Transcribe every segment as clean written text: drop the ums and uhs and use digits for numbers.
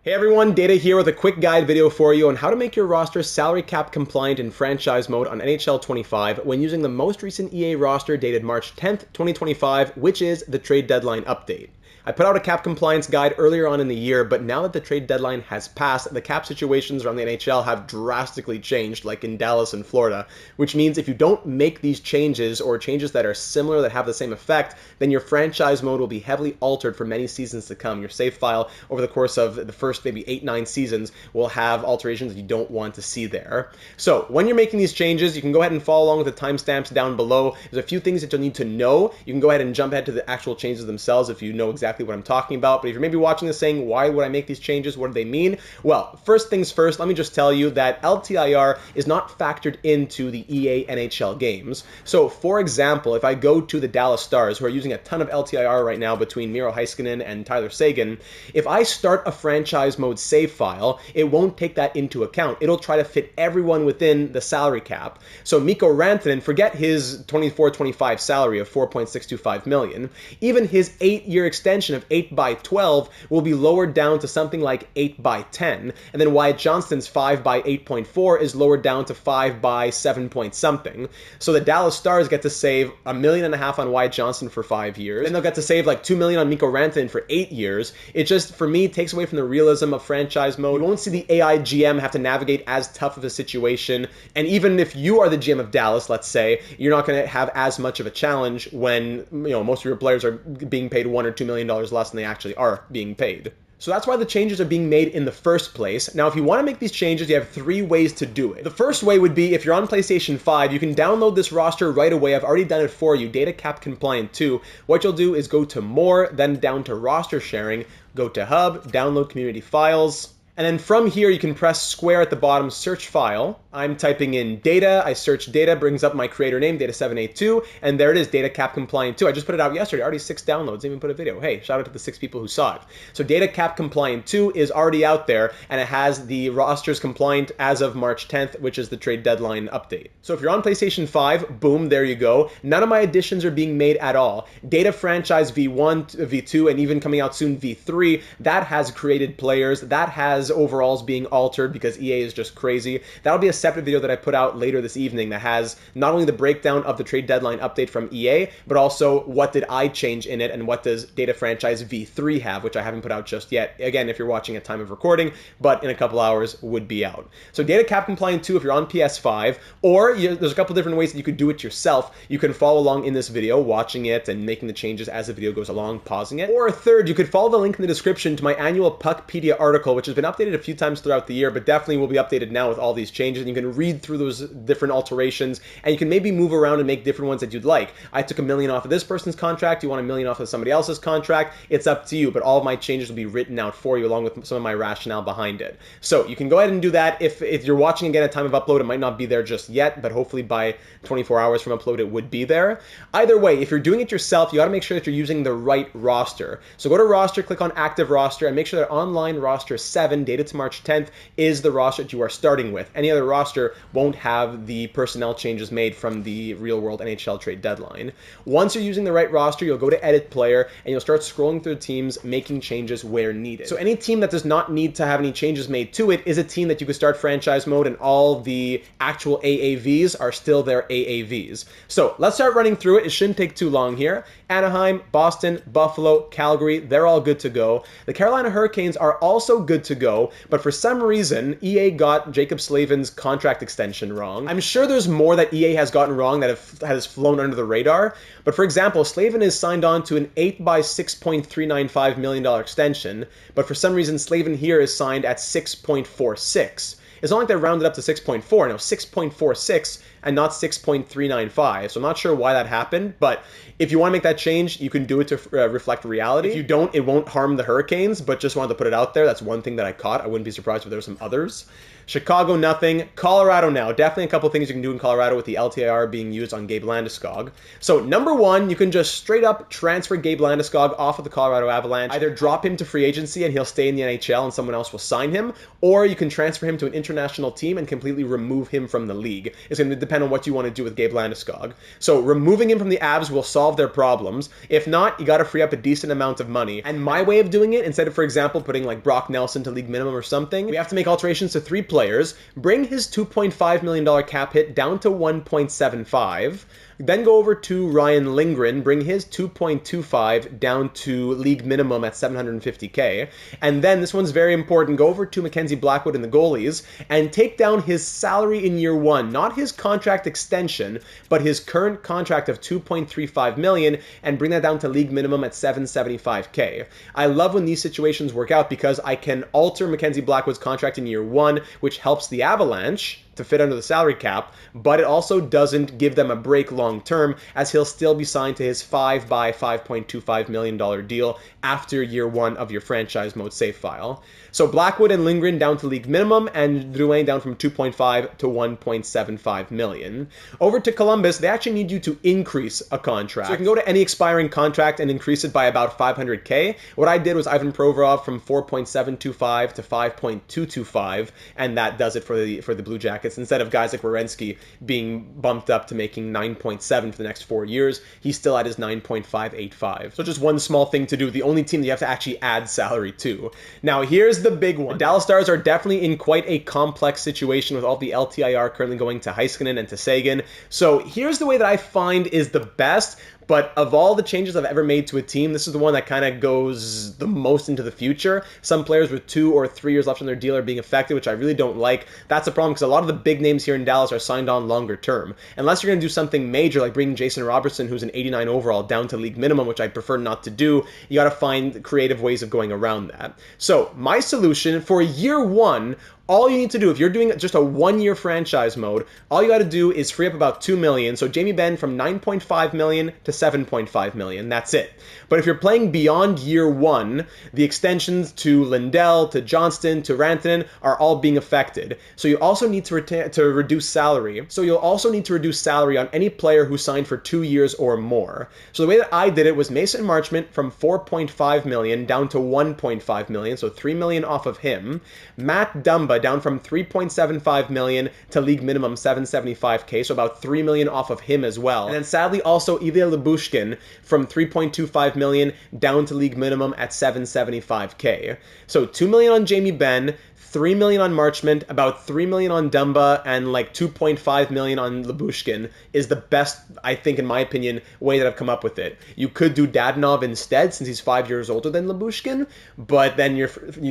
Hey everyone, Data here with a quick guide video for you on how to make your roster salary cap compliant in franchise mode on NHL 25 when using the most recent EA roster dated March 10th, 2025, which is the trade deadline update. I put out a cap compliance guide earlier on in the year, but now that the trade deadline has passed, the cap situations around the NHL have drastically changed, like in Dallas and Florida, which means if you don't make these changes or changes that are similar that have the same effect, then your franchise mode will be heavily altered for many seasons to come. Your save file over the course of the first maybe 8-9 seasons will have alterations that you don't want to see there. So when you're making these changes, you can go ahead and follow along with the timestamps down below. There's a few things that you'll need to know. You can go ahead and jump ahead to the actual changes themselves if you know exactly what I'm talking about. But if you're maybe watching this saying, why would I make these changes? What do they mean? Well, first things first, let me just tell you that LTIR is not factored into the EA NHL games. So for example, if I go to the Dallas Stars, who are using a ton of LTIR right now between Miro Heiskanen and Tyler Seguin, if I start a franchise mode save file, it won't take that into account. It'll try to fit everyone within the salary cap. So Mikko Rantanen, forget his 24-25 salary of $4.625 million. Even his 8-year extension of 8x12 will be lowered down to something like 8x10, and then Wyatt Johnston's 5x8.4 is lowered down to 5x7 point something. So the Dallas Stars get to save $1.5 million on Wyatt Johnston for 5 years, and they'll get to save like $2 million on Mikko Rantanen for 8 years. It just, for me, takes away from the realism of franchise mode. You won't see the AI GM have to navigate as tough of a situation, and even if you are the GM of Dallas, let's say, you're not going to have as much of a challenge when most of your players are being paid $1 or $2 million less than they actually are being paid. So that's why the changes are being made in the first place. Now, if you want to make these changes, you have 3 ways to do it. The first way would be if you're on PlayStation 5, you can download this roster right away. I've already done it for you, Data Cap Compliant 2. What you'll do is go to More, then down to Roster Sharing, go to Hub, download Community Files, and then from here, you can press square at the bottom, search file. I'm typing in data, I search data, brings up my creator name, Data782, and there it is, Data Cap Compliant 2. I just put it out yesterday, already 6 downloads, didn't even put a video. Hey, shout out to the 6 people who saw it. So Data Cap Compliant 2 is already out there, and it has the rosters compliant as of March 10th, which is the trade deadline update. So if you're on PlayStation 5, boom, there you go. None of my additions are being made at all. Data Franchise V1, V2, and even coming out soon V3, that has created players, that has overalls being altered because EA is just crazy. That'll be a separate video that I put out later this evening that has not only the breakdown of the trade deadline update from EA, but also what did I change in it and what does Data Franchise V3 have, which I haven't put out just yet. Again, if you're watching at time of recording, but in a couple hours would be out. So Data Cap Compliant 2 if you're on PS5, or there's a couple different ways that you could do it yourself. You can follow along in this video, watching it and making the changes as the video goes along, pausing it. Or third, you could follow the link in the description to my annual Puckpedia article, which has been updated a few times throughout the year, but definitely will be updated now with all these changes. And you can read through those different alterations, and you can maybe move around and make different ones that you'd like. I took $1 million off of this person's contract. You want $1 million off of somebody else's contract. It's up to you, but all of my changes will be written out for you along with some of my rationale behind it. So you can go ahead and do that. If you're watching again at time of upload, it might not be there just yet, but hopefully by 24 hours from upload, it would be there. Either way, if you're doing it yourself, you got to make sure that you're using the right roster. So go to roster, click on active roster, and make sure that online roster 7, dated to March 10th, is the roster that you are starting with. Any other roster won't have the personnel changes made from the real world NHL trade deadline. Once you're using the right roster, you'll go to edit player and you'll start scrolling through teams, making changes where needed. So any team that does not need to have any changes made to it is a team that you could start franchise mode, and all the actual AAVs are still their AAVs. So let's start running through it. It shouldn't take too long here. Anaheim, Boston, Buffalo, Calgary, they're all good to go. The Carolina Hurricanes are also good to go, but for some reason, EA got Jacob Slavin's contract extension wrong. I'm sure there's more that EA has gotten wrong that has flown under the radar, but for example, Slavin is signed on to an 8x6.395 million extension, but for some reason, Slavin here is signed at 6.46. It's not like they rounded up to 6.4, no, 6.46 and not 6.395. So I'm not sure why that happened, but if you want to make that change, you can do it to reflect reality. If you don't, it won't harm the Hurricanes, but just wanted to put it out there. That's one thing that I caught. I wouldn't be surprised if there were some others. Chicago, nothing. Colorado now. Definitely a couple things you can do in Colorado with the LTIR being used on Gabe Landeskog. So number one, you can just straight up transfer Gabe Landeskog off of the Colorado Avalanche. Either drop him to free agency and he'll stay in the NHL and someone else will sign him, or you can transfer him to an international team and completely remove him from the league. It's going to depend depend on what you want to do with Gabe Landeskog. So removing him from the Avs will solve their problems. If not, you got to free up a decent amount of money. And my way of doing it, instead of, for example, putting like Brock Nelson to league minimum or something, we have to make alterations to 3 players, bring his $2.5 million cap hit down to 1.75, then go over to Ryan Lindgren, bring his 2.25 down to league minimum at 750K. And then, this one's very important, go over to Mackenzie Blackwood and the goalies and take down his salary in year 1. Not his contract extension, but his current contract of $2.35 million, and bring that down to league minimum at 775K. I love when these situations work out because I can alter Mackenzie Blackwood's contract in year 1, which helps the Avalanche to fit under the salary cap, but it also doesn't give them a break long term, as he'll still be signed to his $5.25 million deal after year 1 of your franchise mode save file. So Blackwood and Lindgren down to league minimum, and Drouin down from 2.5 to 1.75 million. Over to Columbus, they actually need you to increase a contract. So you can go to any expiring contract and increase it by about 500K. What I did was Ivan Provorov from 4.725 to 5.225, and that does it for the Blue Jackets. Instead of guys like Werenski being bumped up to making 9.7 for the next 4 years, he's still at his 9.585. So just one small thing to do, the only team that you have to actually add salary to. Now here's the big one. The Dallas Stars are definitely in quite a complex situation with all the LTIR currently going to Heiskanen and to Sagan. So here's the way that I find is the best. But of all the changes I've ever made to a team, this is the one that kind of goes the most into the future. Some players with 2 or 3 years left on their deal are being affected, which I really don't like. That's a problem because a lot of the big names here in Dallas are signed on longer term. Unless you're going to do something major like bringing Jason Robertson, who's an 89 overall, down to league minimum, which I prefer not to do, you got to find creative ways of going around that. So my solution for year 1, all you need to do, if you're doing just a 1-year franchise mode, all you got to do is free up about $2 million. So Jamie Benn from $9.5 million to $7.5 million. That's it. But if you're playing beyond year 1, the extensions to Lindell, to Johnston, to Rantanen are all being affected. So you also need to reduce salary. So you'll also need to reduce salary on any player who signed for 2 years or more. So the way that I did it was Mason Marchment from $4.5 million down to $1.5 million. So $3 million off of him. Matt Dumba down from $3.75 million to league minimum $775K, so about $3 million off of him as well. And then sadly also Ilya Lyubushkin from $3.25 million down to league minimum at $775K. So $2 million on Jamie Benn, $3 million on Marchment, about $3 million on Dumba, and like $2.5 million on Lyubushkin is the best, I think, in my opinion, way that I've come up with it. You could do Dadonov instead, since he's 5 years older than Lyubushkin, but then you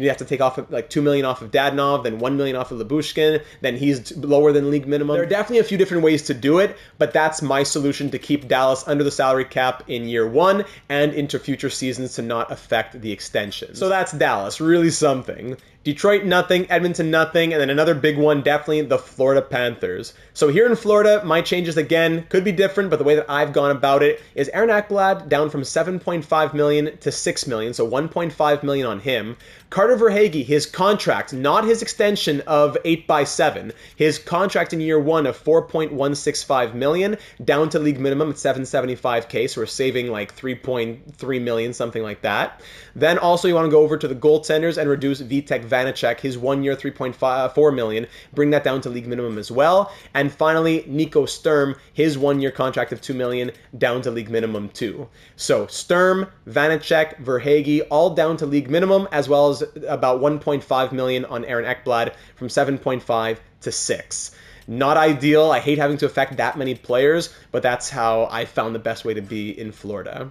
have to take off like $2 million off of Dadonov, then $1 million off of Lyubushkin, then he's lower than league minimum. There are definitely a few different ways to do it, but that's my solution to keep Dallas under the salary cap in year 1 and into future seasons to not affect the extension. So that's Dallas, really something. Detroit, nothing. Edmonton, nothing. And then another big one, definitely the Florida Panthers. So here in Florida, my changes, again, could be different, but the way that I've gone about it is Aaron Ekblad down from $7.5 million to $6 million, so $1.5 million on him. Carter Verhaeghe, his contract, not his extension of 8x7, his contract in year 1 of $4.165 million, down to league minimum at $775K, so we're saving like $3.3 million, something like that. Then also you want to go over to the goaltenders and reduce Vitek Vanacek, his 1 year $3.4 million, bring that down to league minimum as well. And finally, Nico Sturm, his 1 year contract of $2 million, down to league minimum too. So Sturm, Vanacek, Verhaeghe, all down to league minimum, as well as about $1.5 million on Aaron Ekblad from 7.5 to 6. Not ideal. I hate having to affect that many players, but that's how I found the best way to be in Florida.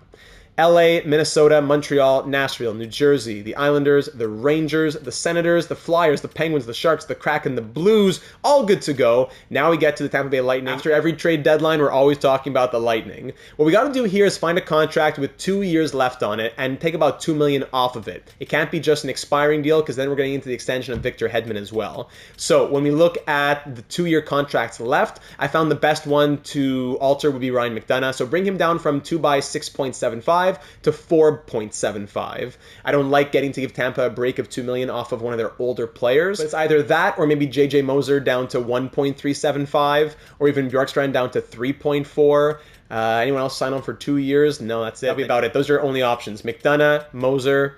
LA, Minnesota, Montreal, Nashville, New Jersey, the Islanders, the Rangers, the Senators, the Flyers, the Penguins, the Sharks, the Kraken, the Blues, all good to go. Now we get to the Tampa Bay Lightning. After every trade deadline, we're always talking about the Lightning. What we got to do here is find a contract with 2 years left on it and take about $2 million off of it. It can't be just an expiring deal, because then we're getting into the extension of Victor Hedman as well. So when we look at the 2-year contracts left, I found the best one to alter would be Ryan McDonagh. So bring him down from 2 by 6.75 to 4.75. I don't like getting to give Tampa a break of $2 million off of one of their older players. But it's either that or maybe JJ Moser down to 1.375, or even Bjorkstrand down to 3.4. Anyone else sign on for 2 years? No, that's it. That'll be about it. Those are your only options: McDonagh, Moser,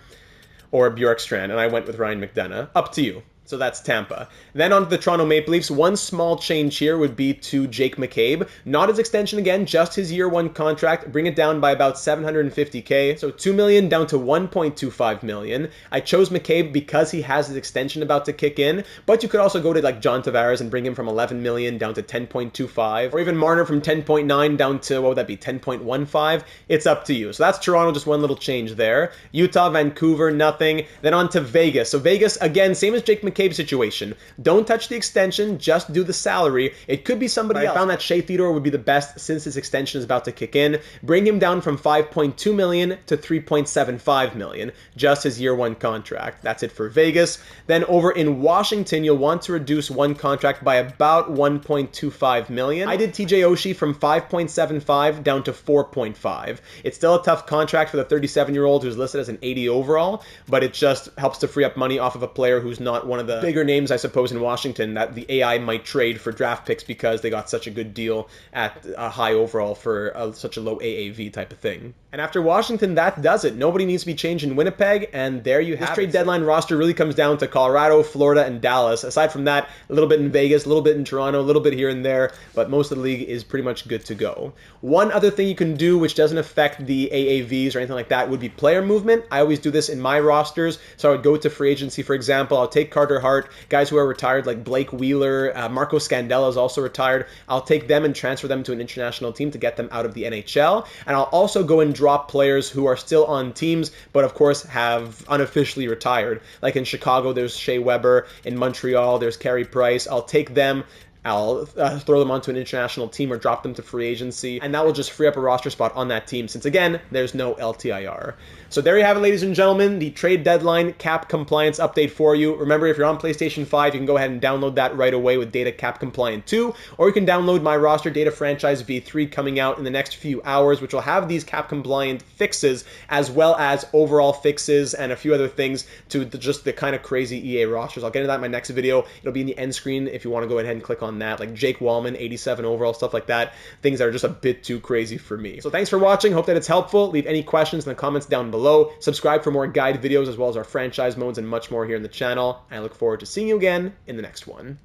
or Bjorkstrand. And I went with Ryan McDonagh. Up to you. So that's Tampa. Then on to the Toronto Maple Leafs. One small change here would be to Jake McCabe. Not his extension again, just his year one contract. Bring it down by about $750K. So $2 million down to $1.25 million. I chose McCabe because he has his extension about to kick in, but you could also go to like John Tavares and bring him from $11 million down to $10.25, or even Marner from $10.9 down to, what would that be, $10.15? It's up to you. So that's Toronto, just one little change there. Utah, Vancouver, nothing. Then on to Vegas. So Vegas, again, same as Jake McCabe situation. Don't touch the extension, just do the salary. It could be somebody else. I found that Shea Theodore would be the best since his extension is about to kick in. Bring him down from $5.2 million to $3.75 million, just his year one contract. That's it for Vegas. Then over in Washington, you'll want to reduce one contract by about $1.25 million. I did TJ Oshie from $5.75 down to $4.5. It's still a tough contract for the 37-year-old who's listed as an 80 overall, but it just helps to free up money off of a player who's not one of the bigger names, I suppose, in Washington that the AI might trade for draft picks because they got such a good deal at a high overall for such a low AAV type of thing. And after Washington, that does it. Nobody needs to be changed in Winnipeg, and there you have it. This trade deadline roster really comes down to Colorado, Florida, and Dallas. Aside from that, a little bit in Vegas, a little bit in Toronto, a little bit here and there, but most of the league is pretty much good to go. One other thing you can do, which doesn't affect the AAVs or anything like that, would be player movement. I always do this in my rosters, so I would go to free agency, for example. I'll take Carter Hart, guys who are retired like Blake Wheeler, Marco Scandella is also retired. I'll take them and transfer them to an international team to get them out of the NHL, and I'll also go and drop players who are still on teams, but of course have unofficially retired. Like in Chicago, there's Shea Weber. In Montreal, there's Carey Price. I'll take them. I'll throw them onto an international team or drop them to free agency, and that will just free up a roster spot on that team since, again, there's no LTIR. So there you have it, ladies and gentlemen, the trade deadline cap compliance update for you. Remember, if you're on PlayStation 5, you can go ahead and download that right away with Data Cap Compliant 2, or you can download my roster Data Franchise V3 coming out in the next few hours, which will have these cap compliant fixes as well as overall fixes and a few other things to just the kind of crazy EA rosters. I'll get into that in my next video. It'll be in the end screen if you want to go ahead and click on that, like Jake Wallman, 87 overall, stuff like that. Things that are just a bit too crazy for me. So thanks for watching. Hope that it's helpful. Leave any questions in the comments down below. Subscribe for more guide videos as well as our franchise modes and much more here in the channel. I look forward to seeing you again in the next one.